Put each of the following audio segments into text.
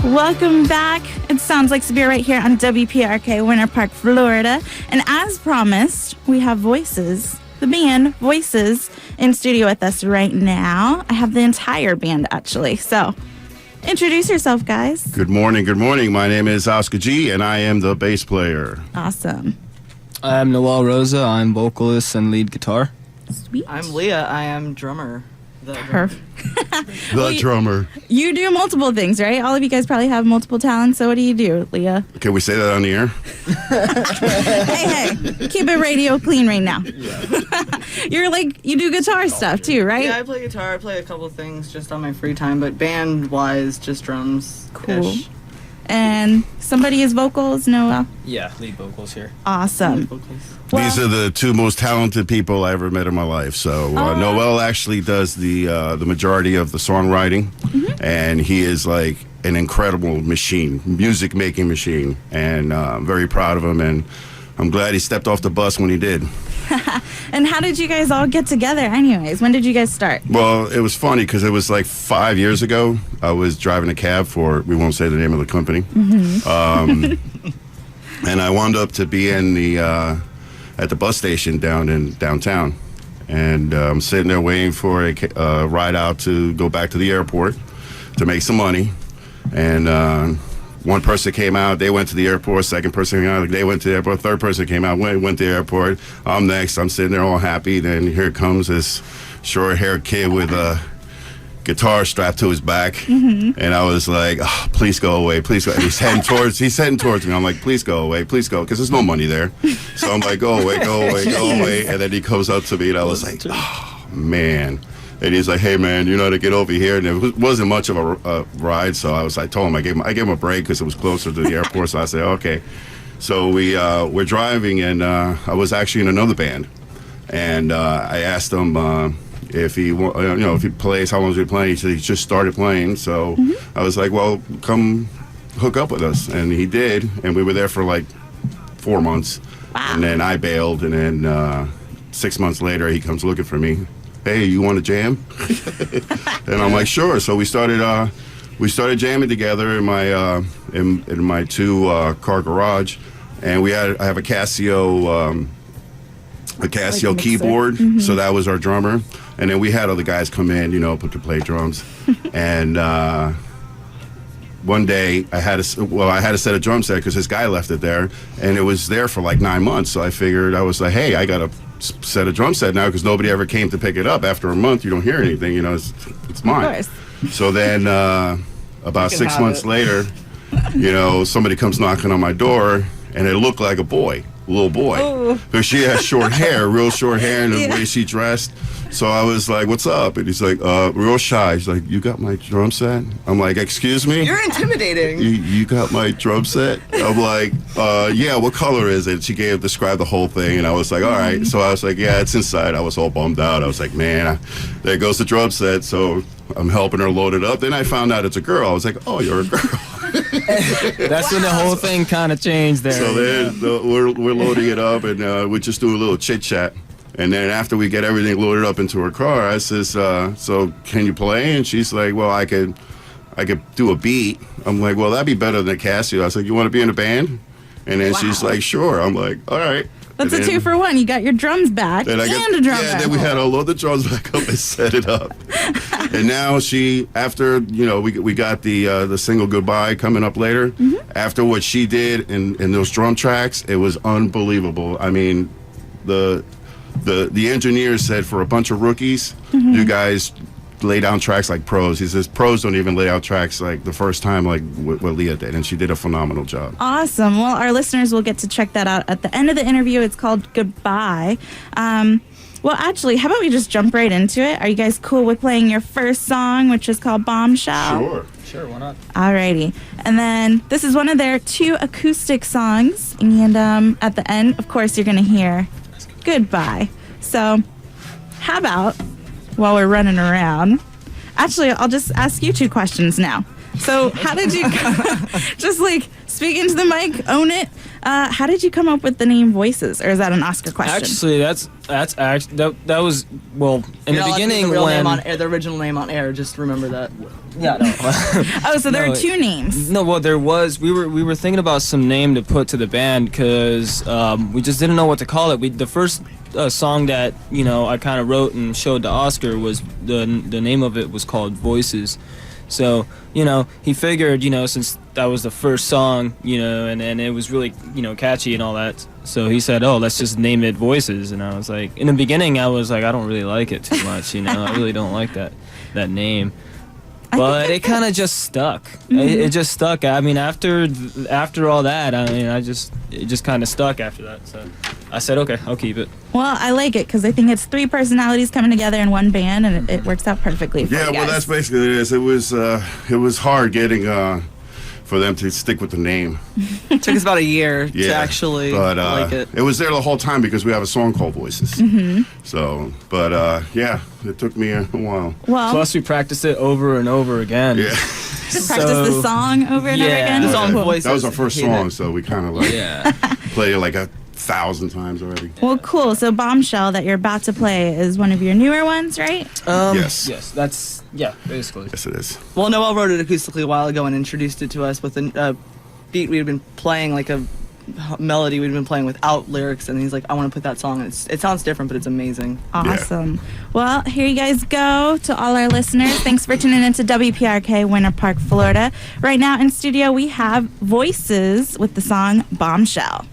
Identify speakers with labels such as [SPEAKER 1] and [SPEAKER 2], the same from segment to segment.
[SPEAKER 1] Welcome back. It sounds like Saabira right here on WPRK, Winter Park, Florida. And as promised, we have Voices, the band Voices, in studio with us right now. I have the entire band, actually. So introduce yourself, guys.
[SPEAKER 2] Good morning. Good morning. My name is Oscar G, and I am the bass player.
[SPEAKER 1] Awesome.
[SPEAKER 3] I'm Noel Rosa. I'm vocalist and lead guitar.
[SPEAKER 1] Sweet.
[SPEAKER 4] I'm Leah. I am drummer.
[SPEAKER 1] Perfect.
[SPEAKER 2] The drummer.
[SPEAKER 1] You do multiple things, right? All of you guys probably have multiple talents. So what do you do, Leah?
[SPEAKER 2] Can we say that on the air?
[SPEAKER 1] Hey, keep it radio clean right now. Yeah. You do guitar stuff too, right?
[SPEAKER 4] Yeah, I play guitar. I play a couple things just on my free time, but band-wise, just drums.
[SPEAKER 1] Cool. And somebody is vocals, Noel?
[SPEAKER 3] Yeah, lead vocals here.
[SPEAKER 1] Awesome.
[SPEAKER 2] Well, these are the two most talented people I ever met in my life. So Noel actually does the majority of the songwriting, and he is like an incredible machine, music-making machine, and I'm very proud of him, and I'm glad he stepped off the bus when he did.
[SPEAKER 1] And how did you guys all get together anyways? When did you guys start?
[SPEAKER 2] Well, it was funny because it was like 5 years ago. I was driving a cab for, we won't say the name of the company. And I wound up to be in at the bus station downtown. And I'm sitting there waiting for a ride out to go back to the airport to make some money. And one person came out, they went to the airport. Second person came out, they went to the airport. Third person came out, went to the airport. I'm next. I'm sitting there all happy. Then here comes this short-haired kid with a guitar strapped to his back. And I was like, oh, please go away, please go. And he's heading towards me. I'm like, please go away, please go, because there's no money there. So I'm like, go away, go away, go away. And then he comes up to me, and I was like, oh, man. And he's like, hey, man, you know, to get over here. And it wasn't much of a ride, so I told him, I gave him a break because it was closer to the airport. So I said, okay. So we're driving, and I was actually in another band. And I asked him if he plays, how long is he playing? He said he just started playing. So I was like, well, come hook up with us. And he did, and we were there for like 4 months.
[SPEAKER 1] Wow.
[SPEAKER 2] And then I bailed, and then 6 months later, he comes looking for me. Hey, you want to jam? And I'm like, sure. So we started jamming together in my in my two-car garage, and I have a Casio keyboard, so that was our drummer, and then we had other guys come in, to play drums, and one day I had a set of drum set because this guy left it there, and it was there for like 9 months. So I figured, I was like, hey, I got a set of drum set now because nobody ever came to pick it up. After a month, you don't hear anything, it's mine.
[SPEAKER 1] Of course.
[SPEAKER 2] So then about 6 months later, somebody comes knocking on my door, and it looked like a little boy. But she has short hair, real short hair, and the way she dressed. So I was like, what's up? And he's like, real shy. He's like, you got my drum set? I'm like, excuse me?
[SPEAKER 4] You're intimidating.
[SPEAKER 2] You got my drum set? I'm like, yeah, what color is it? She described the whole thing, and I was like, all right. So I was like, yeah, it's inside. I was all bummed out. I was like, man, there goes the drum set. So I'm helping her load it up. Then I found out it's a girl. I was like, oh, you're a girl.
[SPEAKER 3] That's when the whole thing kind of changed there.
[SPEAKER 2] So then we're loading it up, and we just do a little chit-chat. And then after we get everything loaded up into her car, I says, so can you play? And she's like, well, I could do a beat. I'm like, well, that'd be better than a Casio. I was like, you want to be in a band? And then she's like, sure. I'm like, all right.
[SPEAKER 1] That's a 2-for-1. You got your drums back and a drum back.
[SPEAKER 2] Yeah, then we had to load the drums back up and set it up. And now after we got the single Goodbye coming up later, after what she did in those drum tracks, it was unbelievable. I mean, the engineer said for a bunch of rookies, you guys lay down tracks like pros. He says pros don't even lay out tracks like the first time like what Leah did, and she did a phenomenal job.
[SPEAKER 1] Awesome. Well, our listeners will get to check that out at the end of the interview. It's called Goodbye. Well, actually, how about we just jump right into it? Are you guys cool with playing your first song, which is called Bombshell?
[SPEAKER 3] Sure, why not?
[SPEAKER 1] Alrighty. And then this is one of their 2 acoustic songs, and at the end, of course, you're going to hear Goodbye. So how about, while we're running around, Actually, I'll just ask you 2 questions now. So, how did you just like speak into the mic, own it? How did you come up with the name Voices, or is that an Oscar question?
[SPEAKER 3] Actually, that was well in the beginning
[SPEAKER 4] the real
[SPEAKER 3] when
[SPEAKER 4] name on air, the original name on air. Just remember that.
[SPEAKER 3] yeah no.
[SPEAKER 1] Oh, so there
[SPEAKER 3] No,
[SPEAKER 1] are 2 names.
[SPEAKER 3] No, well, there was. We were thinking about some name to put to the band because we just didn't know what to call it. The first song that I kind of wrote and showed to Oscar was the name of it was called Voices. So he figured since that was the first song and it was really catchy and all that. So he said, oh, let's just name it Voices. And I was like, in the beginning I was like, I don't really like it too much. I really don't like that name. But it kind of just stuck. It just stuck. I mean, after all that, it just kind of stuck after that. So I said, okay, I'll keep it.
[SPEAKER 1] Well, I like it because I think it's 3 personalities coming together in one band, and it works out perfectly for you
[SPEAKER 2] Yeah,
[SPEAKER 1] guys.
[SPEAKER 2] well, that's basically it. It was hard getting for them to stick with the name.
[SPEAKER 4] It took us about a year to
[SPEAKER 2] Yeah,
[SPEAKER 4] actually
[SPEAKER 2] but
[SPEAKER 4] like it.
[SPEAKER 2] it was there the whole time because we have a song called Voices. So, but yeah, it took me a while.
[SPEAKER 1] Well,
[SPEAKER 3] Plus, we practiced it over and over again.
[SPEAKER 2] Yeah,
[SPEAKER 1] practice the song over and over
[SPEAKER 3] Yeah.
[SPEAKER 1] again.
[SPEAKER 4] The song
[SPEAKER 1] Cool.
[SPEAKER 4] Voices.
[SPEAKER 2] that was our first
[SPEAKER 4] Hate
[SPEAKER 2] song,
[SPEAKER 4] it.
[SPEAKER 2] so we kind of like
[SPEAKER 3] Yeah.
[SPEAKER 2] played it like 1,000 times already.
[SPEAKER 1] Well, cool. So Bombshell that you're about to play is one of your newer ones, right?
[SPEAKER 2] Yes.
[SPEAKER 3] Yes, that's basically.
[SPEAKER 2] Yes, it is.
[SPEAKER 4] Well, Noel wrote it acoustically a while ago and introduced it to us with a beat we had been playing, like a melody we'd been playing without lyrics, and he's like, I want to put that song, and it sounds different, but it's amazing.
[SPEAKER 1] Awesome. Well, here you guys go to all our listeners. Thanks for tuning into WPRK Winter Park, Florida. Right now in studio, we have Voices with the song Bombshell.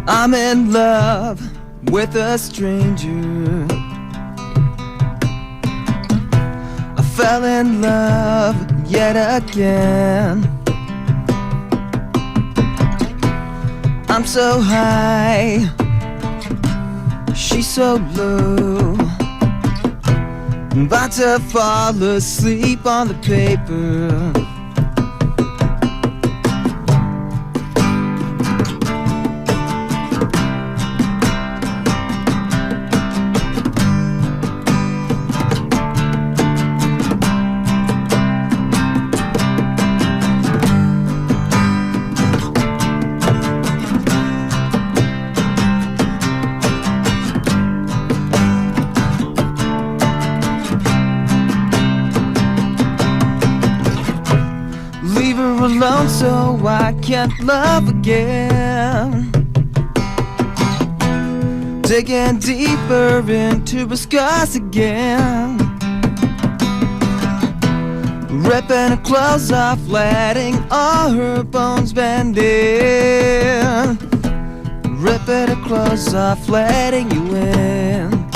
[SPEAKER 3] I'm in love with a stranger. I fell in love yet again. I'm so high, she's so low. I'm about to fall asleep on the paper. Leave her alone so I can't love again. Digging deeper into her scars again. Ripping her clothes off, letting all her bones bend in. Ripping her clothes off, letting you in.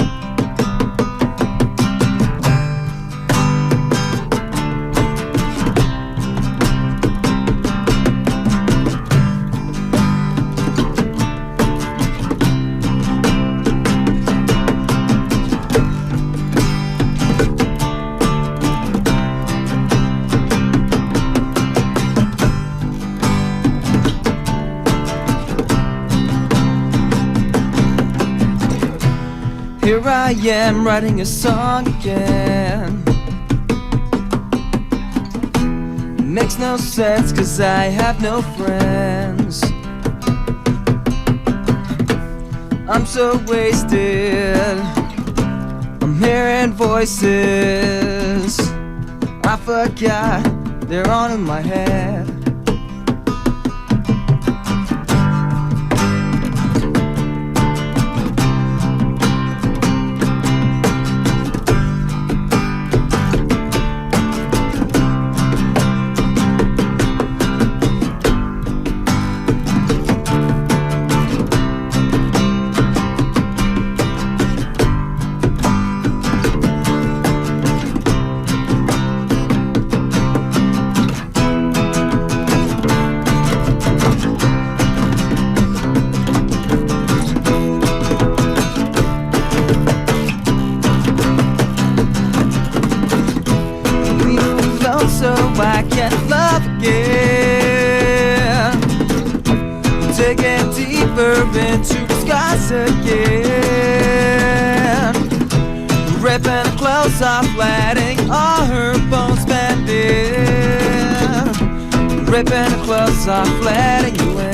[SPEAKER 3] Here I am writing a song again. Makes no sense cause I have no friends. I'm so wasted, I'm hearing voices I forgot they're on in my head. digging deeper into the skies again. Ripping her clothes off, letting all her bones bend in. Ripping her clothes off, letting you in.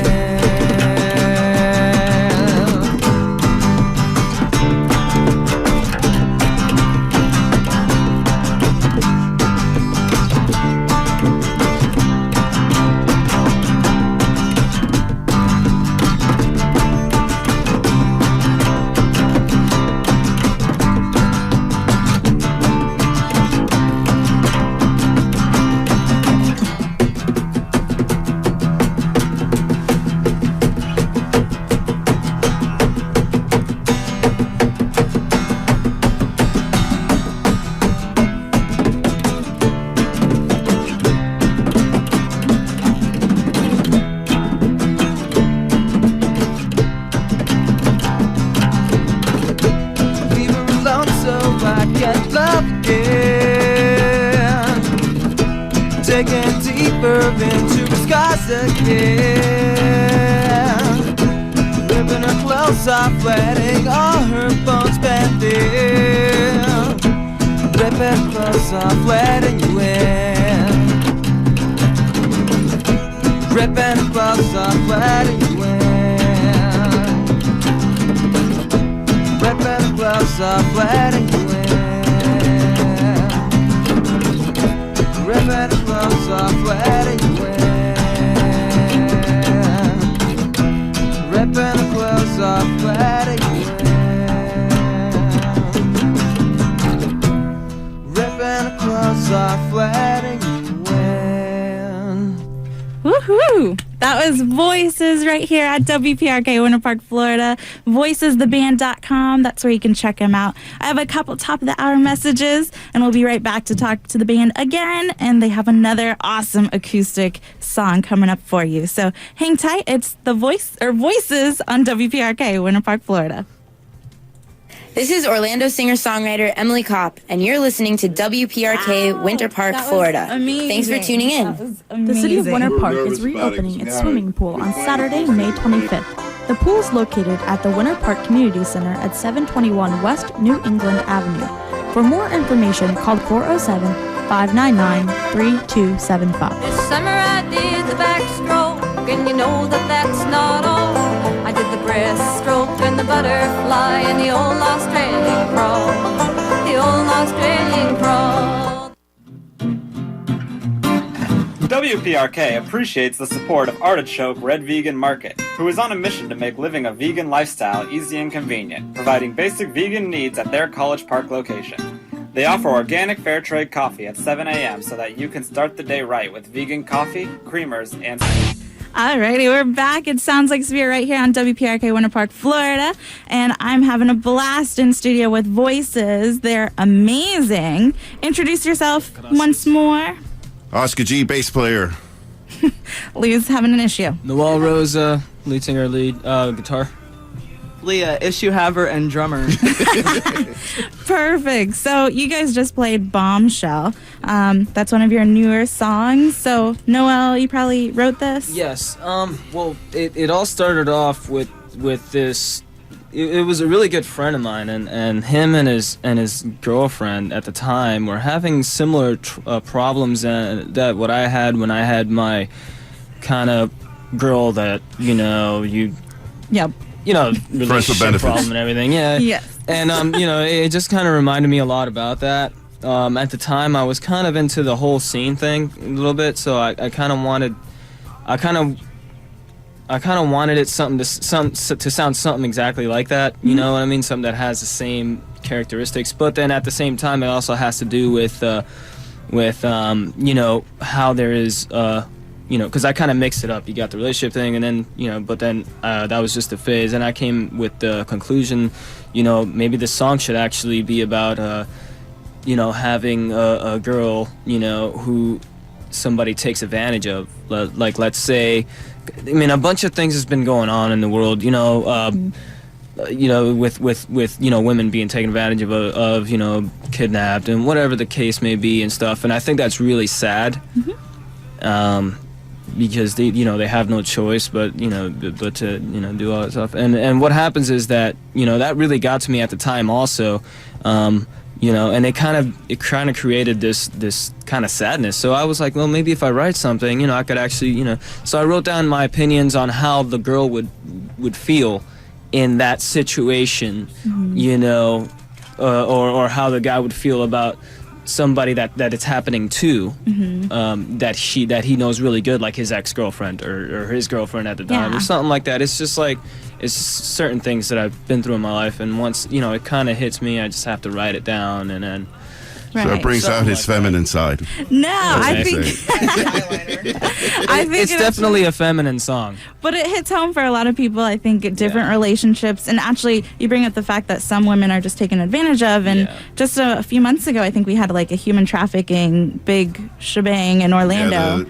[SPEAKER 3] Digging deeper into the skies again. Ripping her clothes off, letting all her bones bend in. Ripping her clothes off, letting you in. Ripping her clothes off, letting you in. Ripping her clothes off, letting you in. Ripping her clothes off, letting you in. Ripping her clothes off, letting you in. Ripping her clothes off, letting you in.
[SPEAKER 1] Woohoo! That was Voices right here at WPRK Winter Park, Florida. VoicesTheBand.com. That's where you can check them out. I have a couple top of the hour messages, and we'll be right back to talk to the band again. And they have another awesome acoustic song coming up for you. So hang tight. It's the Voices on WPRK Winter Park, Florida.
[SPEAKER 5] This is Orlando singer-songwriter Emily Kopp, and you're listening to WPRK Winter Park, Florida.
[SPEAKER 1] Amazing.
[SPEAKER 5] Thanks for tuning in.
[SPEAKER 6] The City of Winter Park is reopening its swimming pool on Saturday, May 25th. The pool is located at the Winter Park Community Center at 721 West New England Avenue. For more information, call 407-599-3275.
[SPEAKER 7] This summer I did the backstroke, and you know that that's not all. I did the breaststroke and the butterfly and the old Australian crawl. The old Australian crawl.
[SPEAKER 8] WPRK appreciates the support of Artichoke Red Vegan Market, who is on a mission to make living a vegan lifestyle easy and convenient, providing basic vegan needs at their College Park location. They offer organic fair trade coffee at 7 a.m. so that you can start the day right with vegan coffee, creamers, and...
[SPEAKER 1] Alrighty, we're back. It sounds like Saabira right here on WPRK Winter Park, Florida. And I'm having a blast in studio with Voices. They're amazing. Introduce yourself once more.
[SPEAKER 2] Oscar G, bass player.
[SPEAKER 1] Lee's having an issue.
[SPEAKER 3] Noel Rosa, lead singer, guitar.
[SPEAKER 4] Leah, issue haver, and drummer.
[SPEAKER 1] Perfect. So you guys just played Bombshell. That's one of your newer songs. So Noel, you probably wrote this?
[SPEAKER 3] Yes. Well, it all started off with this. It was a really good friend of mine, and him and his girlfriend at the time were having similar problems that what I had when I had my kind of girl that
[SPEAKER 1] Yep.
[SPEAKER 3] Relationship problem and everything. Yeah.
[SPEAKER 1] Yes.
[SPEAKER 3] And it just kind of reminded me a lot about that. At the time, I was kind of into the whole scene thing a little bit, so I kind of wanted it something to sound something exactly like that. You know what I mean? Something that has the same characteristics, but then at the same time, it also has to do with how there is because I kind of mixed it up. You got the relationship thing, and then but then that was just a phase, and I came with the conclusion, maybe this song should actually be about having a girl who somebody takes advantage of, like let's say, a bunch of things has been going on in the world, with women being taken advantage of kidnapped and whatever the case may be and stuff, and I think that's really sad. because they have no choice but to do all that stuff. And what happens is that that really got to me at the time also. And it kind of created this kind of sadness. So I was like, well, maybe if I write something, I could actually, So I wrote down my opinions on how the girl would feel in that situation, or how the guy would feel about somebody that it's happening to, that he knows really good, like his ex-girlfriend or his girlfriend at the time, or something like that. It's just like, it's certain things that I've been through in my life, and once it kind of hits me, I just have to write it down, and then.
[SPEAKER 2] Right. So it brings out his feminine side.
[SPEAKER 1] No, I think
[SPEAKER 3] it's definitely a feminine song.
[SPEAKER 1] But it hits home for a lot of people. I think different relationships, and actually, you bring up the fact that some women are just taken advantage of. And just a few months ago, I think we had like a human trafficking big shebang in Orlando.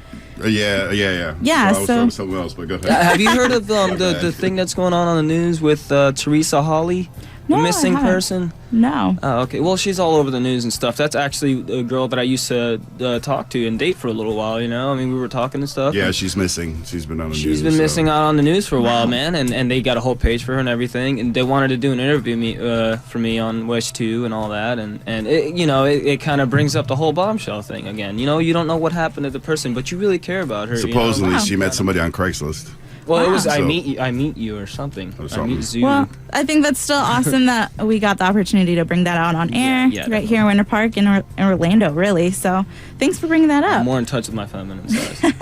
[SPEAKER 2] Yeah.
[SPEAKER 1] Yeah,
[SPEAKER 2] I was talking something else, but go ahead.
[SPEAKER 3] Have you heard of the thing that's going on the news with Teresa Hawley? The missing person?
[SPEAKER 1] No.
[SPEAKER 3] Oh, okay. Well, she's all over the news and stuff. That's actually a girl that I used to talk to and date for a little while, I mean, we were talking and stuff.
[SPEAKER 2] Yeah, she's missing. She's been on the news.
[SPEAKER 3] She's been missing out on the news for a while, man, and they got a whole page for her and everything, and they wanted to do an interview for me on Wish 2 and all that, and it kind of brings up the whole Bombshell thing again. You don't know what happened to the person, but you really care about her.
[SPEAKER 2] Supposedly, she met somebody on Craigslist.
[SPEAKER 3] Well, it was I meet you or something. I meet Zoo.
[SPEAKER 1] Well, I think that's still awesome that we got the opportunity to bring that out on air right here in Winter Park in Orlando, really. So thanks for bringing that up.
[SPEAKER 3] I'm more in touch with my feminine side.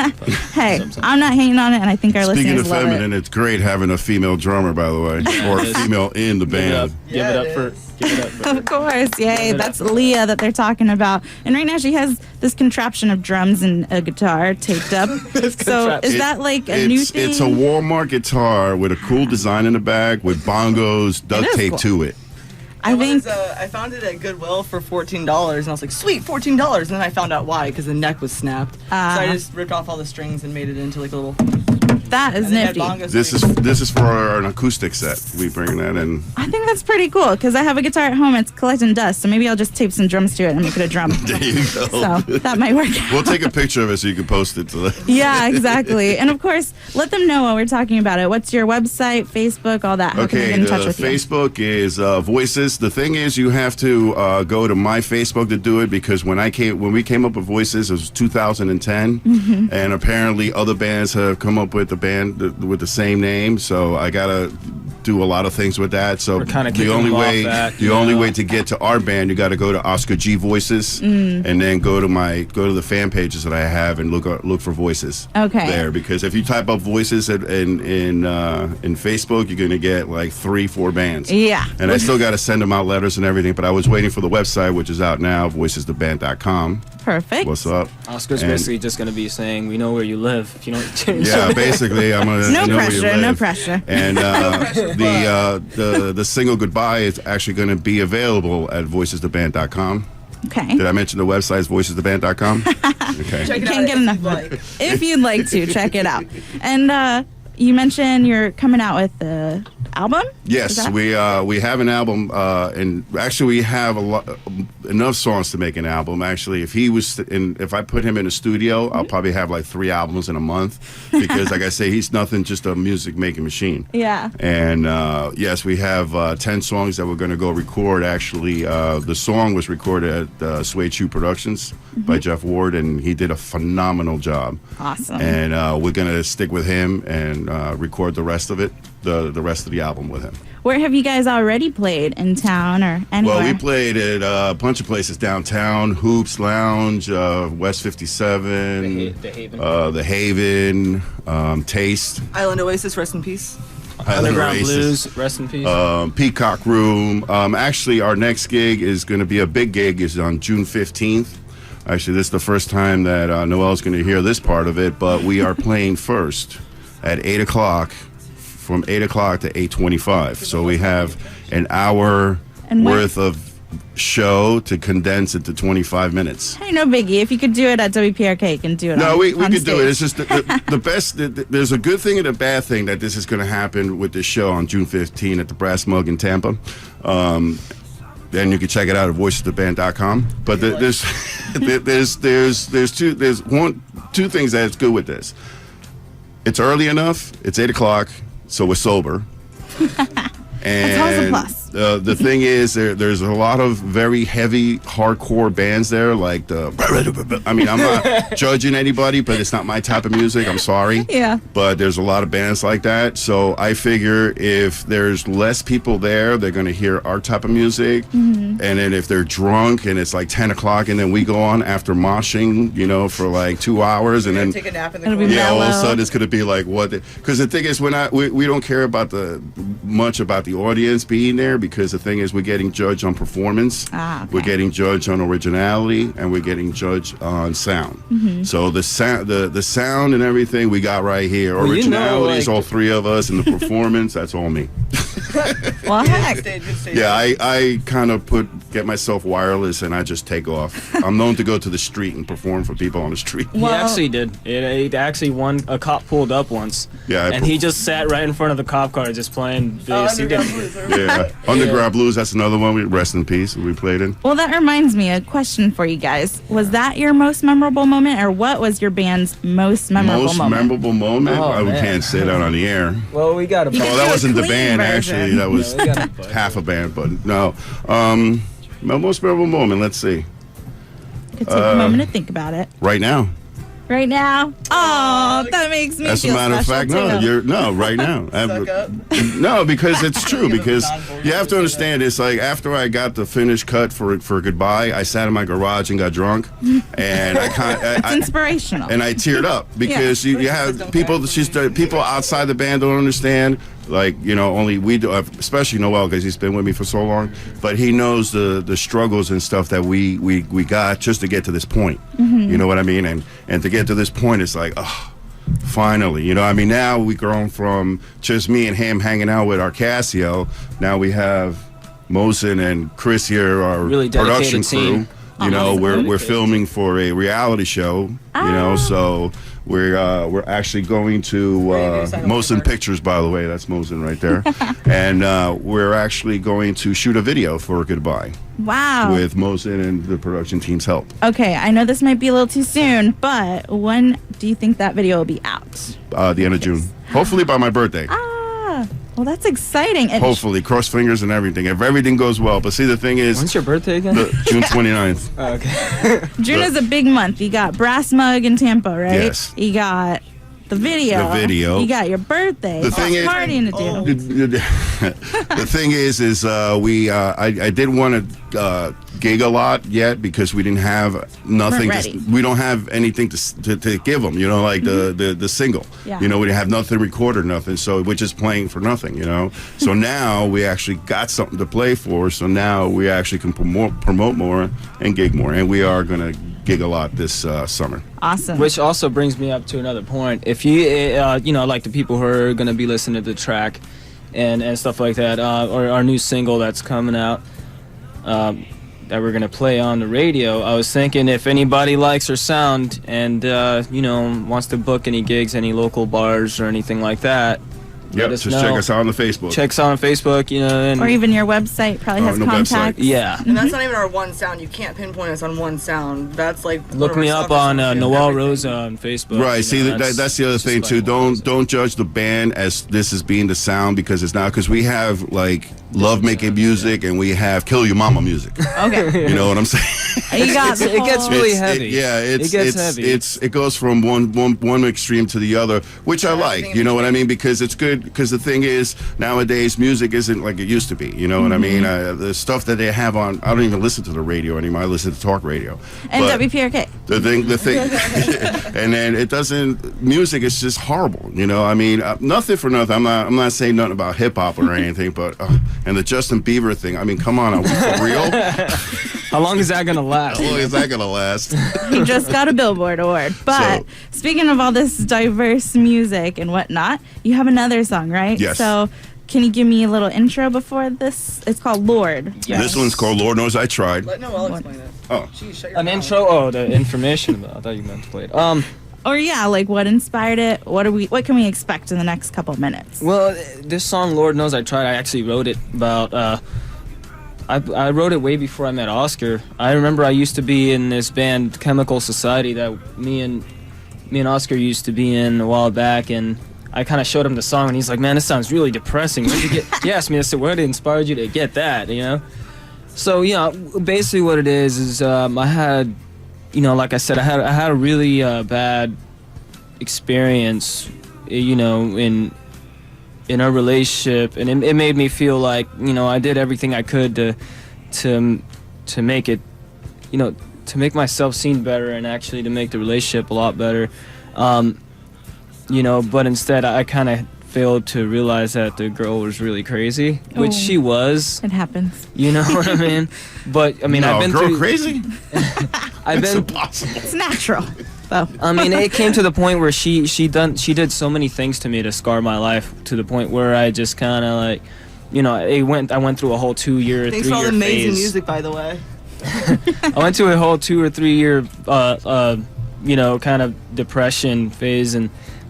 [SPEAKER 1] Hey, I'm not hating on it, and I think our
[SPEAKER 2] Speaking
[SPEAKER 1] listeners
[SPEAKER 2] of feminine,
[SPEAKER 1] love it.
[SPEAKER 2] it's great having a female drummer, by the way, or a female in the band.
[SPEAKER 3] Give it up for.
[SPEAKER 1] Of course, yay. That's Leah that they're talking about. And right now she has this contraption of drums and a guitar taped up. So is that like a new thing?
[SPEAKER 2] It's a Walmart guitar with a cool design in the back with bongos duct taped to it.
[SPEAKER 4] I found it at Goodwill for $14, and I was like, sweet, $14. And then I found out why, because the neck was snapped. So I just ripped off all the strings and made it into like a little...
[SPEAKER 1] That is nifty.
[SPEAKER 2] This is for an acoustic set. We bring that in.
[SPEAKER 1] I think that's pretty cool because I have a guitar at home. It's collecting dust, so maybe I'll just tape some drums to it and make it a drum.
[SPEAKER 2] There you go.
[SPEAKER 1] So that might work out.
[SPEAKER 2] We'll take a picture of it so you can post it to them.
[SPEAKER 1] Yeah, exactly. And of course, let them know while we're talking about it. What's your website, Facebook, all that? How can they get in touch with you?
[SPEAKER 2] Facebook is Voices. The thing is, you have to go to my Facebook to do it because when we came up with Voices, it was 2010, and apparently other bands have come up with the band with the same name. So I gotta do a lot of things with that. So the only way to get to our band, you got to go to Oscar G Voices, and then go to the fan pages that I have and look for Voices.
[SPEAKER 1] Okay.
[SPEAKER 2] There, because if you type up Voices in Facebook, you're gonna get like 3-4 bands.
[SPEAKER 1] Yeah.
[SPEAKER 2] And I still got to send them out letters and everything. But I was waiting for the website, which is out now, voicestheband.com.
[SPEAKER 1] Perfect.
[SPEAKER 2] What's up?
[SPEAKER 3] Oscar's basically just gonna be saying, "We know where you live." If you don't change.
[SPEAKER 2] Yeah, basically, I'm gonna.
[SPEAKER 1] No
[SPEAKER 2] know
[SPEAKER 1] pressure.
[SPEAKER 2] Where you live.
[SPEAKER 1] No pressure.
[SPEAKER 2] And the single Goodbye is actually going to be available at voicestheband.com.
[SPEAKER 1] Okay.
[SPEAKER 2] Did I mention the website is voicestheband.com? Okay.
[SPEAKER 4] Check it
[SPEAKER 1] Can't
[SPEAKER 4] out
[SPEAKER 1] get enough. If you'd like to, check it out. And you mentioned you're coming out with the album?
[SPEAKER 2] Yes, we have an album, and actually we have enough songs to make an album. Actually, if I put him in a studio, I'll probably have like 3 albums in a month because, like I say, he's nothing just a music making machine.
[SPEAKER 1] Yeah.
[SPEAKER 2] And yes, we have 10 songs that we're going to go record. Actually, the song was recorded at Sway Chew Productions by Jeff Ward, and he did a phenomenal job.
[SPEAKER 1] Awesome.
[SPEAKER 2] And we're going to stick with him and record the rest of it. The rest of the album with him.
[SPEAKER 1] Where have you guys already played in town or anywhere?
[SPEAKER 2] Well, we played at a bunch of places downtown: Hoops Lounge, West 57, the Haven, Taste,
[SPEAKER 4] Island Oasis, rest in peace.
[SPEAKER 3] Underground Blues, rest in peace.
[SPEAKER 2] Peacock Room. Actually, our next gig is going to be a big gig. Is on June 15th. Actually, this is the first time that Noel's going to hear this part of it, but we are playing first at 8 o'clock. From 8 o'clock to 8:25, so we have an hour worth of show to condense it to 25 minutes.
[SPEAKER 1] Hey, no biggie. If you could do it at WPRK, you can do it.
[SPEAKER 2] No, we could
[SPEAKER 1] stage.
[SPEAKER 2] do it. It's just the best. There's a good thing and a bad thing that this is going to happen with this show on June 15 at the Brass Mug in Tampa. Then you can check it out at voicestheband.com. But there's two things that's good with this. It's early enough. It's 8 o'clock, so we're sober.
[SPEAKER 1] That's always a plus.
[SPEAKER 2] The thing is, there's a lot of very heavy, hardcore bands there. Like I mean, I'm not judging anybody, but it's not my type of music. I'm sorry.
[SPEAKER 1] Yeah.
[SPEAKER 2] But there's a lot of bands like that. So I figure if there's less people there, they're going to hear our type of music. And then if they're drunk and it's like 10 o'clock and then we go on after moshing, for like 2 hours and then
[SPEAKER 4] Take a nap in the
[SPEAKER 1] It'll be
[SPEAKER 4] corner.
[SPEAKER 2] yeah, all of a
[SPEAKER 1] mellow.
[SPEAKER 2] sudden it's going to be like what? Because the thing is, we don't care about much about the audience being there, because the thing is, we're getting judged on performance,
[SPEAKER 1] Okay.
[SPEAKER 2] we're getting judged on originality, and we're getting judged on sound. So the sound and everything we got right here.
[SPEAKER 3] Well,
[SPEAKER 2] Originality is
[SPEAKER 3] like-
[SPEAKER 2] all three of us, and the performance that's all me.
[SPEAKER 1] Well, heck.
[SPEAKER 4] Good stage.
[SPEAKER 2] Yeah, I kind of get myself wireless and I just take off. I'm known to go to the street and perform for people on the street.
[SPEAKER 3] He actually did. It actually a cop pulled up once.
[SPEAKER 2] Yeah,
[SPEAKER 3] And he just sat right in front of the cop car just playing bass. He
[SPEAKER 4] Underground
[SPEAKER 3] didn't-
[SPEAKER 4] Blues.
[SPEAKER 2] Yeah, Underground Blues. That's another one. Rest in peace. We played in.
[SPEAKER 1] Well, that reminds me, a question for you guys. Was that your most memorable moment, or what was your band's most memorable
[SPEAKER 2] Most
[SPEAKER 1] moment?
[SPEAKER 2] memorable moment.
[SPEAKER 3] Oh,
[SPEAKER 2] We
[SPEAKER 3] man.
[SPEAKER 2] can't say that on the air.
[SPEAKER 3] Well, we got a
[SPEAKER 1] You
[SPEAKER 2] Oh,
[SPEAKER 1] could
[SPEAKER 2] that
[SPEAKER 1] do a
[SPEAKER 2] wasn't the
[SPEAKER 1] clean
[SPEAKER 2] band.
[SPEAKER 1] version.
[SPEAKER 2] Actually, that was
[SPEAKER 3] Yeah, we got a bunch.
[SPEAKER 2] half a band. But no. My most memorable moment. Let's see.
[SPEAKER 1] Could take a moment to think about it.
[SPEAKER 2] Right now.
[SPEAKER 1] Right now? Oh, that makes me
[SPEAKER 2] As a
[SPEAKER 1] feel
[SPEAKER 2] matter of
[SPEAKER 1] special
[SPEAKER 2] fact,
[SPEAKER 1] too.
[SPEAKER 2] right now.
[SPEAKER 4] Suck up.
[SPEAKER 2] No, because it's true. Because
[SPEAKER 4] non-vocal
[SPEAKER 2] you have to understand, it's like after I got the finished cut for Goodbye, I sat in my garage and got drunk, and
[SPEAKER 1] It's inspirational.
[SPEAKER 2] and I teared up because you have people. People outside the band don't understand. Like only we do, especially Noel, because he's been with me for so long. But he knows the struggles and stuff that we got just to get to this point. You know what I mean? And to get to this point, it's like, oh, finally. I mean, now we've grown from just me and him hanging out with our Casio. Now we have Mosin and Chris here, our
[SPEAKER 3] Really
[SPEAKER 2] production
[SPEAKER 3] dedicated
[SPEAKER 2] crew.
[SPEAKER 3] team.
[SPEAKER 2] We're filming for a reality show. So we're actually going to Mosin Pictures, by the way. That's Mosin right there. And we're actually going to shoot a video for Goodbye
[SPEAKER 1] Wow.
[SPEAKER 2] with Mosin and the production team's help.
[SPEAKER 1] Okay, I know this might be a little too soon, but when do you think that video will be out?
[SPEAKER 2] The end of June. Hopefully by my birthday.
[SPEAKER 1] Ah, well, that's exciting. And
[SPEAKER 2] Hopefully. Cross fingers and everything. If everything goes well. But see, the thing is,
[SPEAKER 3] When's your birthday again?
[SPEAKER 2] June 29th.
[SPEAKER 3] Oh, okay.
[SPEAKER 1] June is a big month. You got Brass Mug in Tampa, right?
[SPEAKER 2] Yes.
[SPEAKER 1] You got the video.
[SPEAKER 2] The video.
[SPEAKER 1] You got your birthday.
[SPEAKER 2] The thing is-
[SPEAKER 1] partying to do.
[SPEAKER 2] The thing is I didn't want to gig a lot yet because we didn't have nothing.
[SPEAKER 1] Weren't ready.
[SPEAKER 2] We don't have anything to give them. Like the single.
[SPEAKER 1] Yeah.
[SPEAKER 2] We didn't have nothing recorded, nothing. So we're just playing for nothing. So now we actually got something to play for. So now we actually can promote more and gig more, and we are gonna gig a lot this summer.
[SPEAKER 1] Awesome.
[SPEAKER 3] Which also brings me up to another point. If you, like the people who are going to be listening to the track and stuff like that, or our new single that's coming out that we're going to play on the radio, I was thinking if anybody likes our sound and, wants to book any gigs, any local bars or anything like that, let us
[SPEAKER 2] Just
[SPEAKER 3] know.
[SPEAKER 2] check us out on the Facebook.
[SPEAKER 3] Check us out on Facebook, and
[SPEAKER 1] or even your website probably has
[SPEAKER 2] no website.
[SPEAKER 1] contacts.
[SPEAKER 3] yeah.
[SPEAKER 4] And that's not even our one sound. You can't pinpoint us on one sound. That's like
[SPEAKER 3] Look
[SPEAKER 4] whatever
[SPEAKER 3] me up
[SPEAKER 4] stuff is
[SPEAKER 3] on
[SPEAKER 4] on
[SPEAKER 3] Noel
[SPEAKER 4] everything.
[SPEAKER 3] Rosa on Facebook.
[SPEAKER 2] Right. See, that's the other
[SPEAKER 3] just
[SPEAKER 2] thing
[SPEAKER 3] like
[SPEAKER 2] too.
[SPEAKER 3] one person.
[SPEAKER 2] Don't judge the band as this is being the sound, because it's not. Because we have like love making music and we have kill your mama music.
[SPEAKER 1] Okay.
[SPEAKER 2] You know what I'm saying?
[SPEAKER 1] You got the
[SPEAKER 3] It gets
[SPEAKER 1] whole-
[SPEAKER 3] really
[SPEAKER 2] It's-
[SPEAKER 3] heavy.
[SPEAKER 2] it
[SPEAKER 3] It gets heavy.
[SPEAKER 2] it goes from one extreme to the other, which I like. You know what I mean? Because it's good. Because the thing is, nowadays music isn't like it used to be. You know what I mean? The stuff that they have on, I don't even listen to the radio anymore. I listen to talk radio.
[SPEAKER 1] and
[SPEAKER 2] But
[SPEAKER 1] WPRK.
[SPEAKER 2] the thing, and then it doesn't. Music is just horrible. I mean, nothing for nothing. I'm not saying nothing about hip hop or anything, but and the Justin Bieber thing. I mean, come on, are we for real?
[SPEAKER 3] How long is that going to last?
[SPEAKER 2] How long is that gonna last?
[SPEAKER 1] He just got a Billboard award. But
[SPEAKER 2] So-
[SPEAKER 1] speaking of all this diverse music and whatnot, you have another song, right?
[SPEAKER 2] Yes.
[SPEAKER 1] So can you give me a little intro before this? It's called Lord.
[SPEAKER 3] Yes.
[SPEAKER 2] This one's called Lord Knows I Tried.
[SPEAKER 4] Let Noel explain it.
[SPEAKER 2] Oh.
[SPEAKER 4] Jeez, shut your
[SPEAKER 3] An
[SPEAKER 4] mouth.
[SPEAKER 3] intro? Oh, the information. I thought you meant to play it.
[SPEAKER 1] Or yeah, like what inspired it? What can we expect in the next couple of minutes?
[SPEAKER 3] Well, this song, Lord Knows I Tried, I actually wrote it about, I wrote it way before I met Oscar. I remember I used to be in this band, Chemical Society, that me and me and Oscar used to be in a while back, and I kind of showed him the song, and he's like, "Man, this sounds really depressing." Where'd you get? He asked me, I said, "What inspired you to get that?" You know. So basically what it is I had, like I said, I had a really bad experience, in our relationship, and it made me feel like I did everything I could to make it, to make myself seem better and actually to make the relationship a lot better. But instead I kind of failed to realize that the girl was really crazy, which she was.
[SPEAKER 1] It happens.
[SPEAKER 3] You know what I mean? But I mean,
[SPEAKER 2] no,
[SPEAKER 3] I've been
[SPEAKER 2] girl
[SPEAKER 3] through.
[SPEAKER 2] Crazy?
[SPEAKER 3] It's
[SPEAKER 2] impossible.
[SPEAKER 1] It's natural. Though.
[SPEAKER 3] I mean, it came to the point where she did so many things to me to scar my life, to the point where I just kind of like, I went through a whole 2 year, 3 year phase.
[SPEAKER 4] Thanks for all the amazing music, by the way.
[SPEAKER 3] I went through a whole 2 or 3 year, kind of depression phase, and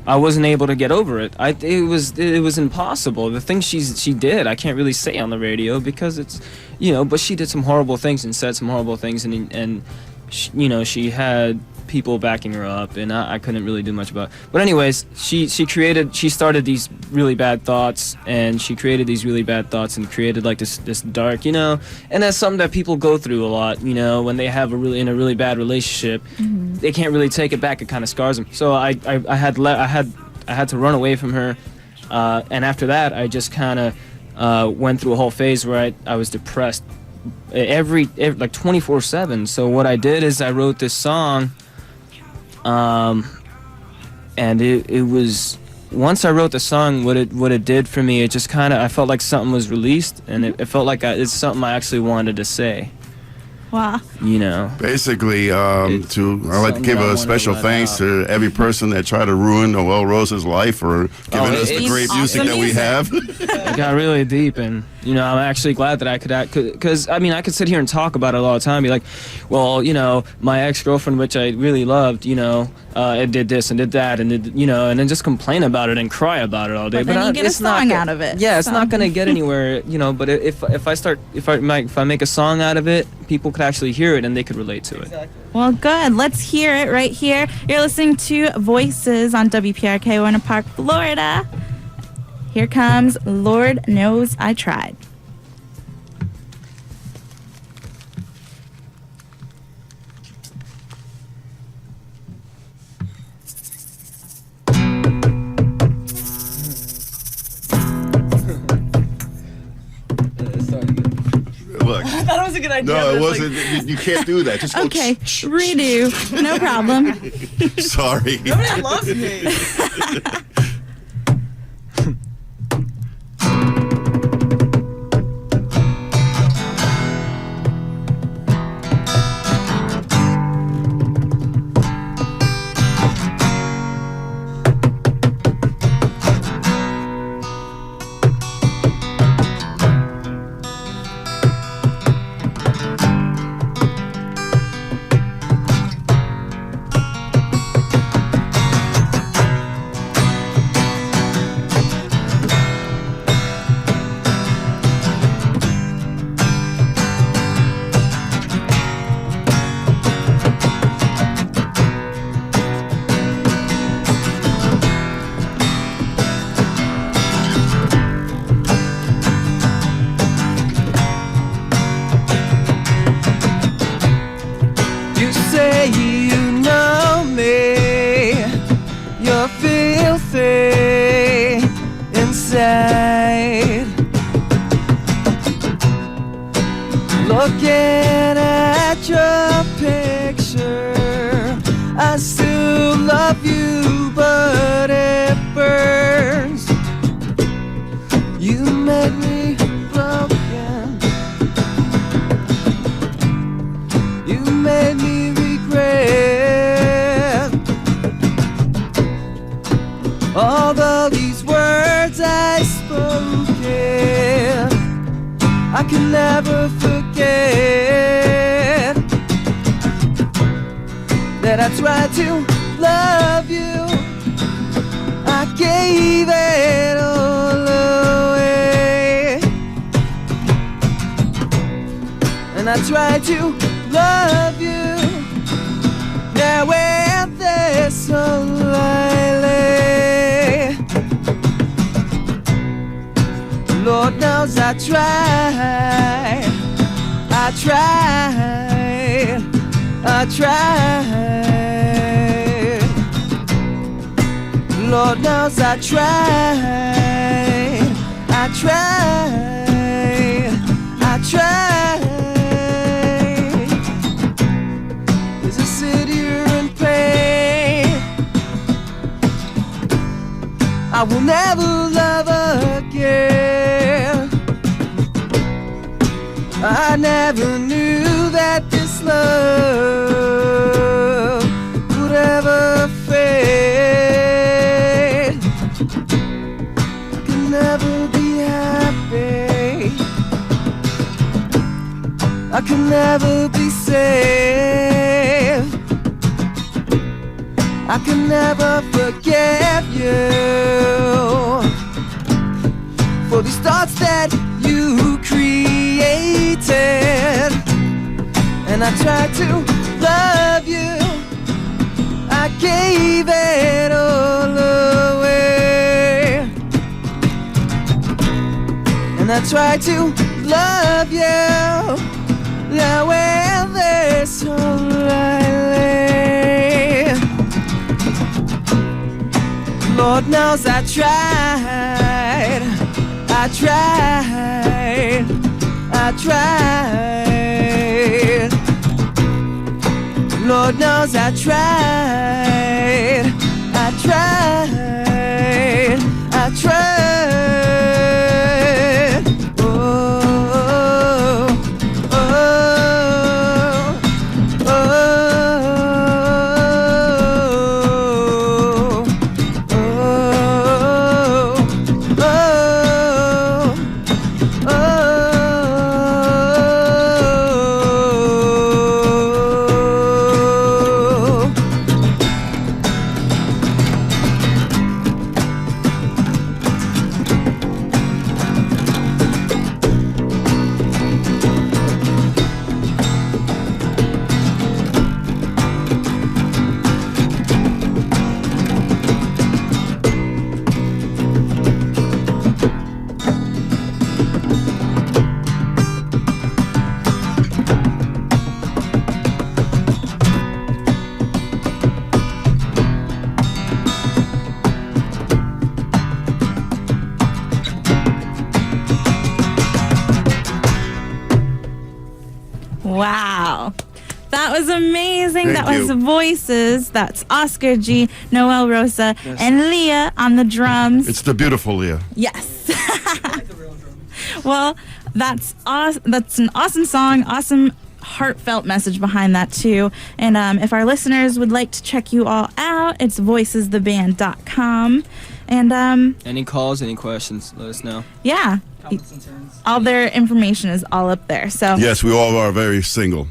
[SPEAKER 3] I wasn't able to get over it. It was impossible. The things she did, I can't really say on the radio because it's, but she did some horrible things and said some horrible things, and she had people backing her up, and I couldn't really do much about it. But anyways, she started these really bad thoughts, and she created these really bad thoughts and created like this dark, and that's something that people go through a lot, when they have in a really bad relationship. Mm-hmm. They can't really take it back. It kind of scars them. So I had to run away from her, and after that I just kind of went through a whole phase where I was depressed every like 24/7. So what I did is I wrote this song, and it was, once I wrote the song, what it did for me, it just kind of, I felt like something was released, and it felt like it's something I actually wanted to say.
[SPEAKER 1] Wow.
[SPEAKER 2] Basically, I'd like to give a special thanks to every person that tried to ruin Noel Rose's life or giving us the great music that we have.
[SPEAKER 3] It got really deep, and I'm actually glad that I could act, because I mean, I could sit here and talk about it all the time, be like, well, my ex-girlfriend, which I really loved, it did this and did that, and and then just complain about it and cry about it all day.
[SPEAKER 1] But then you get a song out of it.
[SPEAKER 3] Yeah, it's not gonna get anywhere, But if I make a song out of it, people could actually hear it and they could relate to it.
[SPEAKER 4] Exactly.
[SPEAKER 1] Well, good. Let's hear it right here. You're listening to Voices on WPRK, Winter Park, Florida. Here comes Lord Knows I Tried.
[SPEAKER 2] Look.
[SPEAKER 4] I thought it was a good idea.
[SPEAKER 2] No, it wasn't. You can't do that. Just go.
[SPEAKER 1] Okay, redo. No problem.
[SPEAKER 2] Sorry.
[SPEAKER 4] Nobody loves me.
[SPEAKER 9] Looking at your picture, I still love you, but it burns. You made me broken. You made me regret all these words I spoken. I can never forget that I tried to love you. I gave it all away, and I tried to love you. Now we're this alone. Lord knows I tried. I tried. I tried. Lord knows I tried. I tried. I tried. There's a city in pain. I will never love again. I never knew that this love would ever fade. I can never be happy. I can never be safe. I can never forget you for these thoughts that you created. And I tried to love you, I gave it all away. And I tried to love you, yeah, well, there's all I lay. Lord knows I tried. I tried. I tried. Lord knows I tried. I tried. I tried. Oh, oh, oh,
[SPEAKER 1] Wow. That was amazing.
[SPEAKER 2] Thank
[SPEAKER 1] That was
[SPEAKER 2] you.
[SPEAKER 1] Voices. That's Oscar G, Noel Rosa, and Leah on the drums.
[SPEAKER 2] It's the beautiful Leah.
[SPEAKER 1] Yes. Well, that's an awesome song, awesome heartfelt message behind that too. And if our listeners would like to check you all out, it's voicestheband.com. And
[SPEAKER 3] Any calls, any questions, let us know.
[SPEAKER 1] yeah, all their information is all up there. So
[SPEAKER 2] Yes, we all are very single,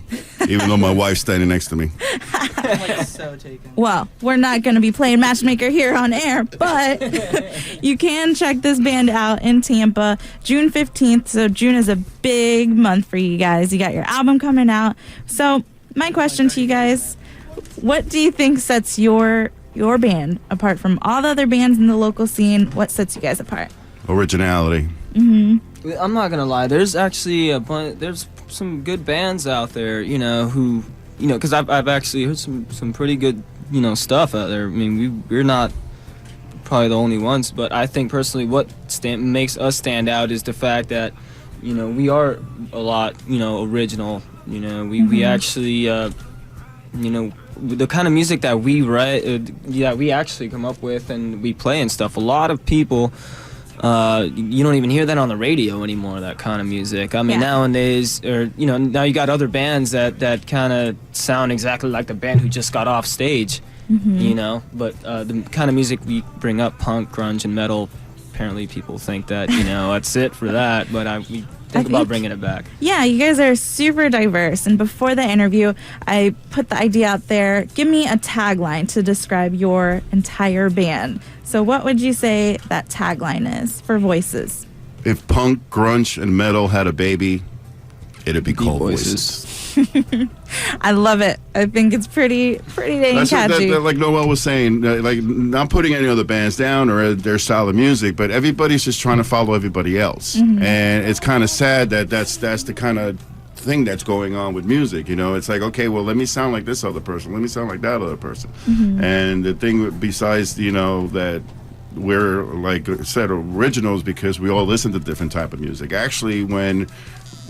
[SPEAKER 2] even though my wife's standing next to me.
[SPEAKER 4] I'm like so taken.
[SPEAKER 1] well, we're not going to be playing Matchmaker here on air, but you can check this band out in Tampa June 15th. So June is a big month for you guys. You got your album coming out. So my question to you guys, what do you think sets your band apart from all the other bands in the local scene? What sets you guys apart?
[SPEAKER 2] Originality.
[SPEAKER 3] I'm not gonna lie. There's actually there's some good bands out there, who, because I've actually heard some pretty good, stuff out there. I mean, we're not probably the only ones, but I think personally, what makes us stand out is the fact that, we are a lot, original. We actually, the kind of music that we write, that we actually come up with and we play and stuff. A lot of people. You don't even hear that on the radio anymore, that kind of music. I mean, nowadays, now you got other bands that kind of sound exactly like the band who just got off stage, but the kind of music we bring up, punk, grunge, and metal, apparently people think that, that's it for that, but we think about bringing it back.
[SPEAKER 1] Yeah, you guys are super diverse. And before the interview, I put the idea out there. Give me a tagline to describe your entire band. So what would you say that tagline is for Voices?
[SPEAKER 2] If punk, grunge, and metal had a baby, it'd be called Voices.
[SPEAKER 1] I love it. I think it's pretty dang
[SPEAKER 2] That's what,
[SPEAKER 1] catchy.
[SPEAKER 2] like Noel was saying, like not putting any other bands down or their style of music, but everybody's just trying to follow everybody else, and it's kind of sad that that's the kind of thing that's going on with music. You know, it's like, okay, well, let me sound like this other person, let me sound like that other person, and the thing besides, you know, that we're like I said originals because we all listen to different type of music. Actually, when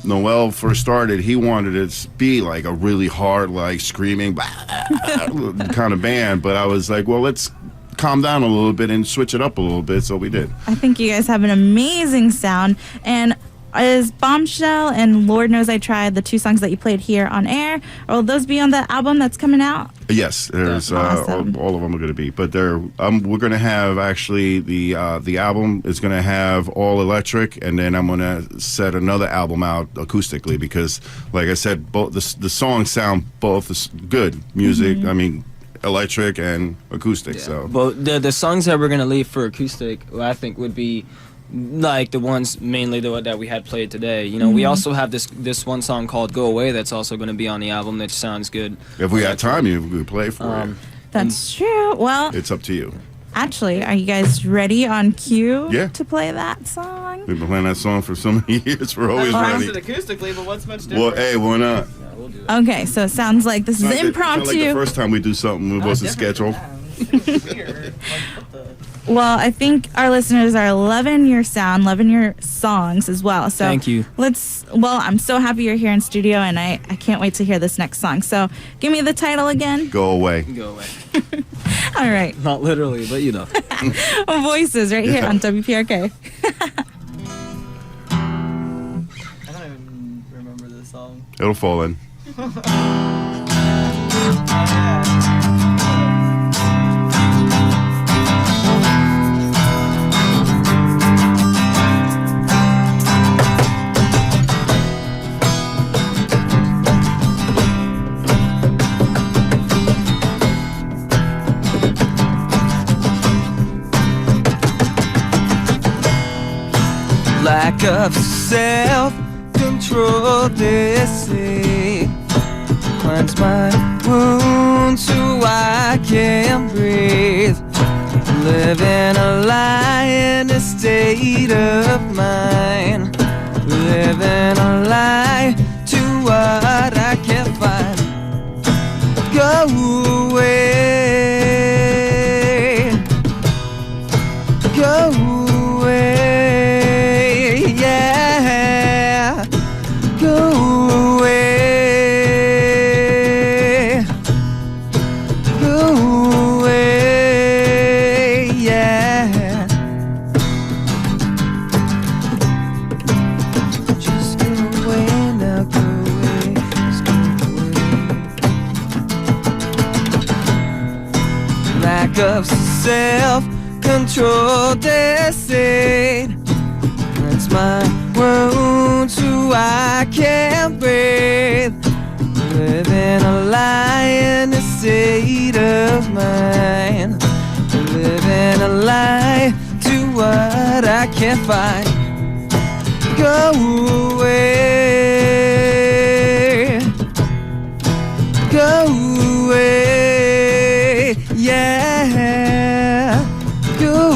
[SPEAKER 2] Noel first started, he wanted it to be like a really hard, like screaming kind of band, but I was like, well, let's calm down a little bit and switch it up a little bit, so we did.
[SPEAKER 1] I think you guys have an amazing sound. And is Bombshell and Lord Knows I Tried the two songs that you played here on air, or will those be on the album that's coming out?
[SPEAKER 2] Yes, there's
[SPEAKER 1] Awesome.
[SPEAKER 2] all of them are going to be, but they're we're going to have actually the album is going to have all electric, and then I'm going to set another album out acoustically because, like I said, both the songs sound both good music. I mean, electric and acoustic. So,
[SPEAKER 3] But the songs that we're gonna leave for acoustic, I think, would be like the ones mainly that we had played today. You know, we also have this one song called "Go Away" that's also going to be on the album. That sounds good.
[SPEAKER 2] if we had time, you could play for it.
[SPEAKER 1] That's true. Well,
[SPEAKER 2] It's up to you.
[SPEAKER 1] actually, are you guys ready on cue
[SPEAKER 2] Yeah.
[SPEAKER 1] to play that song?
[SPEAKER 2] We've been playing that song for so many years. We're always
[SPEAKER 4] I
[SPEAKER 2] ready.
[SPEAKER 4] it acoustically, but what's much different?
[SPEAKER 2] Well, hey, why not?
[SPEAKER 1] Okay, so it sounds like this is
[SPEAKER 2] It's not
[SPEAKER 1] impromptu.
[SPEAKER 2] like the first time we do something, it wasn't scheduled.
[SPEAKER 4] Weird. What the?
[SPEAKER 1] Well, I think our listeners are loving your sound, loving your songs as well. So
[SPEAKER 3] Thank you.
[SPEAKER 1] Well, I'm so happy you're here in studio, and I can't wait to hear this next song. So give me the title again.
[SPEAKER 2] Go away.
[SPEAKER 3] Go away.
[SPEAKER 1] All right.
[SPEAKER 3] Not literally, but you know.
[SPEAKER 1] Voices right here on WPRK.
[SPEAKER 4] I don't even remember this song.
[SPEAKER 2] It'll fall in.
[SPEAKER 9] Lack of self-control, they say. Cleanse my wounds so I can breathe. Living a lie in a state of mind. Living a lie to what I can't find. Go away. Go away. Yeah. Go away. Go away. Yeah. Just go away now. Go away. Just go away. Lack of self-control, they say. Cleanse my wounds so I can't breathe. Living a lie in a state of mind. Living a lie to what I can't find. Go away. Go away. Yeah. Go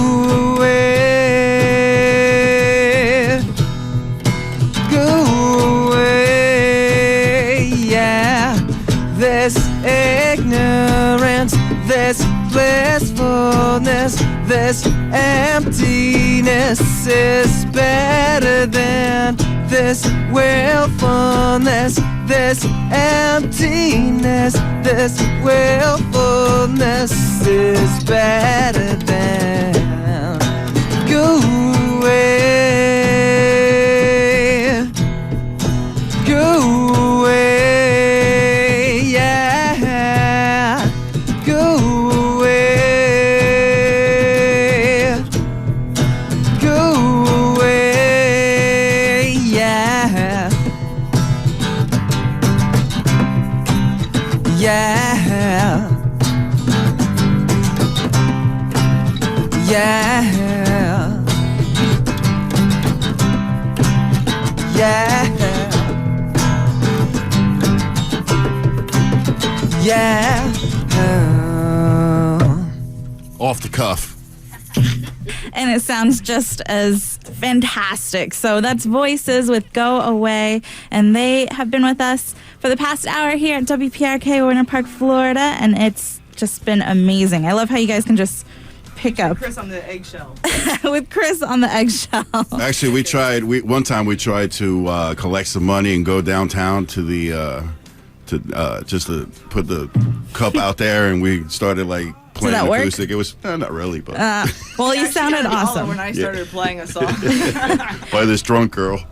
[SPEAKER 9] away. Go away. Yeah. This ignorance, this blissfulness, this emptiness is better than this willfulness, this emptiness, this willfulness is better than. Go away. Go away. Yeah. Go away. Go away. Yeah. Yeah. Yeah. Yeah. Yeah.
[SPEAKER 2] Off the cuff.
[SPEAKER 1] And it sounds just as fantastic. So that's Voices with Go Away. And they have been with us for the past hour here at WPRK Winter Park, Florida. And it's just been amazing. I love how you guys can just pick up.
[SPEAKER 4] Chris on the eggshell.
[SPEAKER 1] With Chris on the eggshell.
[SPEAKER 2] Actually, one time we tried to collect some money and go downtown to the just to put the cup out there, and we started like playing
[SPEAKER 1] that work?
[SPEAKER 2] acoustic. It was not really, but
[SPEAKER 1] Well, you sounded
[SPEAKER 4] Holler
[SPEAKER 1] awesome.
[SPEAKER 4] when I started playing a song.
[SPEAKER 2] by this drunk girl.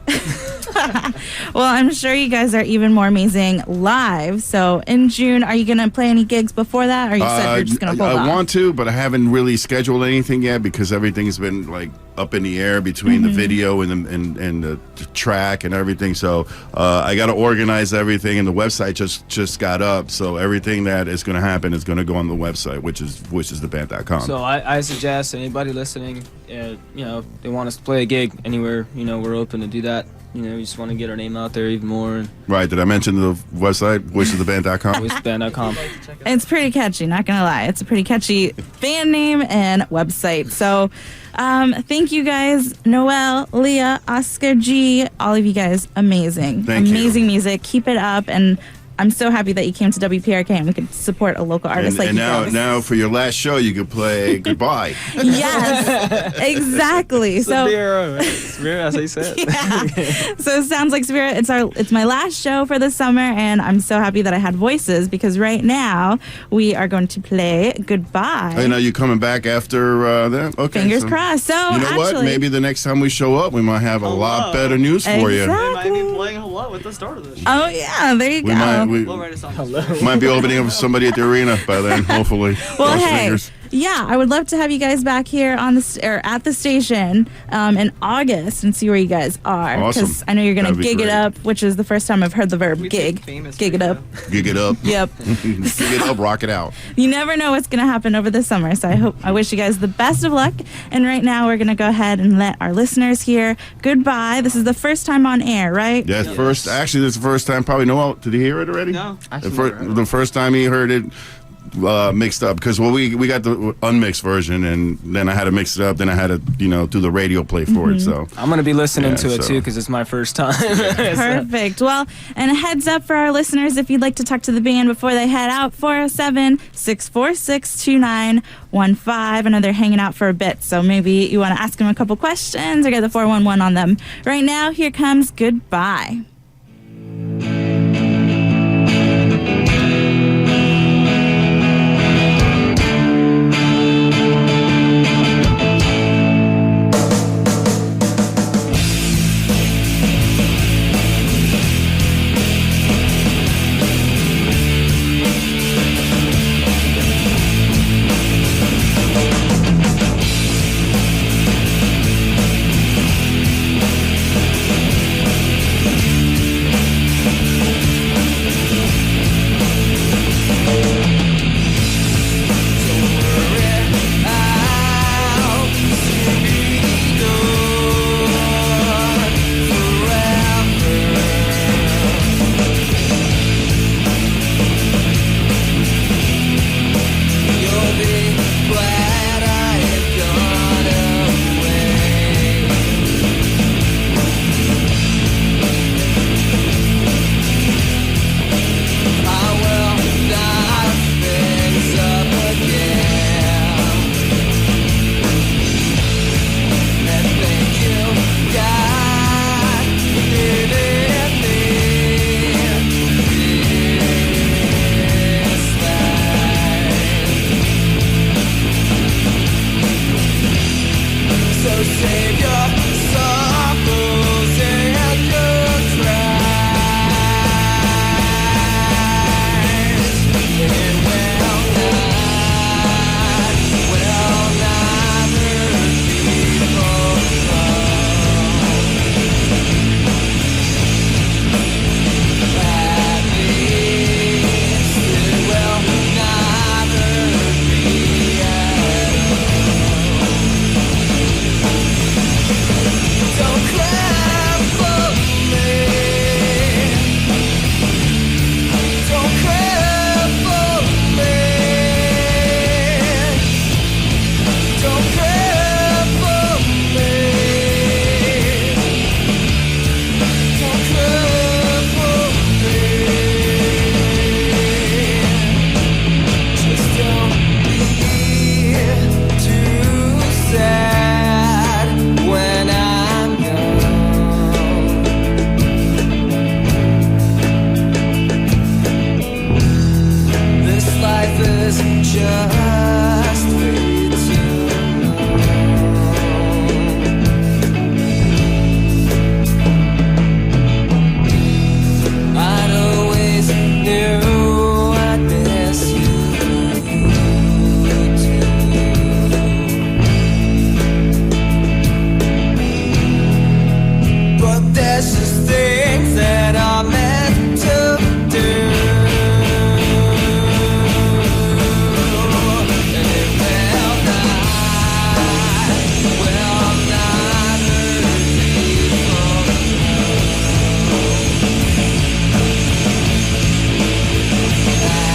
[SPEAKER 1] Well, I'm sure you guys are even more amazing live. So in June, are you going to play any gigs before that? Or you said you're just going to hold on?
[SPEAKER 2] I want to, but I haven't really scheduled anything yet because everything's been like up in the air between the video and the track and everything. So I got to organize everything, and the website just got up. So everything that is going to happen is going to go on the website, which is theband.com.
[SPEAKER 3] So I suggest anybody listening, they want us to play a gig anywhere, we're open to do that. We just want to get our name out there even more. And
[SPEAKER 2] Right, did I mention the website, voicestheband.com?
[SPEAKER 3] voicestheband.com.
[SPEAKER 1] It's pretty catchy, not gonna lie. It's a pretty catchy band name and website. So thank you guys, Noel, Leah, Oscar G, all of you guys, amazing.
[SPEAKER 2] Thank you.
[SPEAKER 1] Amazing music. Keep it up, and I'm so happy that you came to WPRK and we could support a local artist like
[SPEAKER 2] and
[SPEAKER 1] you
[SPEAKER 2] now,
[SPEAKER 1] guys.
[SPEAKER 2] now for your last show, you could play Goodbye.
[SPEAKER 1] Yes, exactly. So
[SPEAKER 3] Saabira, that's how you said it.
[SPEAKER 1] yeah. So it sounds like Saabira, it's my last show for the summer, and I'm so happy that I had Voices because right now we are going to play Goodbye.
[SPEAKER 2] I know you coming back after that? Okay.
[SPEAKER 1] Fingers crossed. So
[SPEAKER 2] You know
[SPEAKER 1] actually,
[SPEAKER 2] what? Maybe the next time we show up, we might have a lot
[SPEAKER 4] Hello.
[SPEAKER 2] better news for you.
[SPEAKER 4] They might
[SPEAKER 1] exactly.
[SPEAKER 4] be playing Hello at the start of this.
[SPEAKER 1] Oh yeah, there you go.
[SPEAKER 4] We'll write a song.
[SPEAKER 2] Might be opening up for somebody at the arena by then, hopefully.
[SPEAKER 1] Well,
[SPEAKER 2] Cross
[SPEAKER 1] hey,
[SPEAKER 2] fingers.
[SPEAKER 1] yeah, I would love to have you guys back here on or at the station in August and see where you guys are.
[SPEAKER 2] Awesome.
[SPEAKER 1] I know you're gonna
[SPEAKER 2] That'd be
[SPEAKER 1] gig it
[SPEAKER 2] great.
[SPEAKER 1] up, which is the first time I've heard the verb
[SPEAKER 4] We
[SPEAKER 1] gig.
[SPEAKER 4] take famous
[SPEAKER 1] Gig it
[SPEAKER 4] radio.
[SPEAKER 1] up.
[SPEAKER 2] Gig it up.
[SPEAKER 1] Yep.
[SPEAKER 2] Gig it up, rock it out.
[SPEAKER 1] You never know what's gonna happen over the summer, so I wish you guys the best of luck. And right now we're gonna go ahead and let our listeners hear Goodbye. This is the first time on air, right?
[SPEAKER 2] Yeah, actually, this is the first time, probably Noel, did he hear it already?
[SPEAKER 4] No.
[SPEAKER 2] The first time he heard it mixed up, because we got the unmixed version, and then I had to mix it up, then I had to do the radio play for it. So
[SPEAKER 3] I'm going to be listening to it
[SPEAKER 2] so-
[SPEAKER 3] too because it's my first time.
[SPEAKER 1] Perfect. Well, and a heads up for our listeners, if you'd like to talk to the band before they head out, 407-646-2915. I know they're hanging out for a bit, so maybe you want to ask them a couple questions or get the 411 on them. Right now, here comes Goodbye.
[SPEAKER 9] precious things that are meant to do. And it will not hurt people. At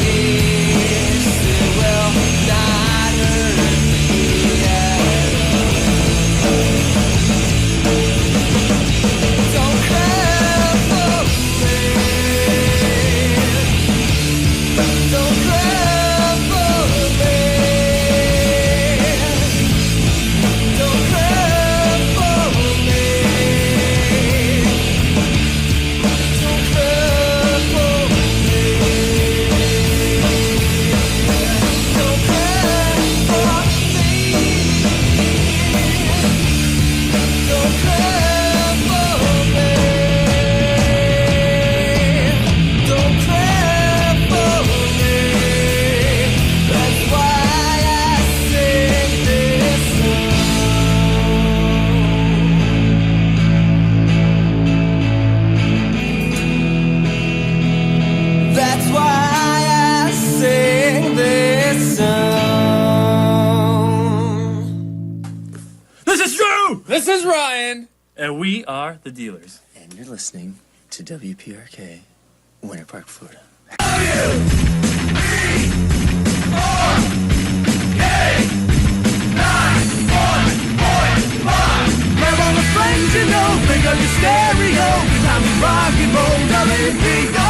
[SPEAKER 9] least it will not hurt me at all. Don't cry for me. Don't cry for me. Don't cry for me. Don't cry for me. Don't cry for me. Don't cry for me. Don't cry for me. That's why I sing this song. That's why I sing this song.
[SPEAKER 10] This is Drew! This is Ryan! And we are the Dealers.
[SPEAKER 11] And you're listening to WPRK, Winter Park, Florida.
[SPEAKER 9] Grab all the friends you know, bring up your stereo. Time to rock and roll, WPRK.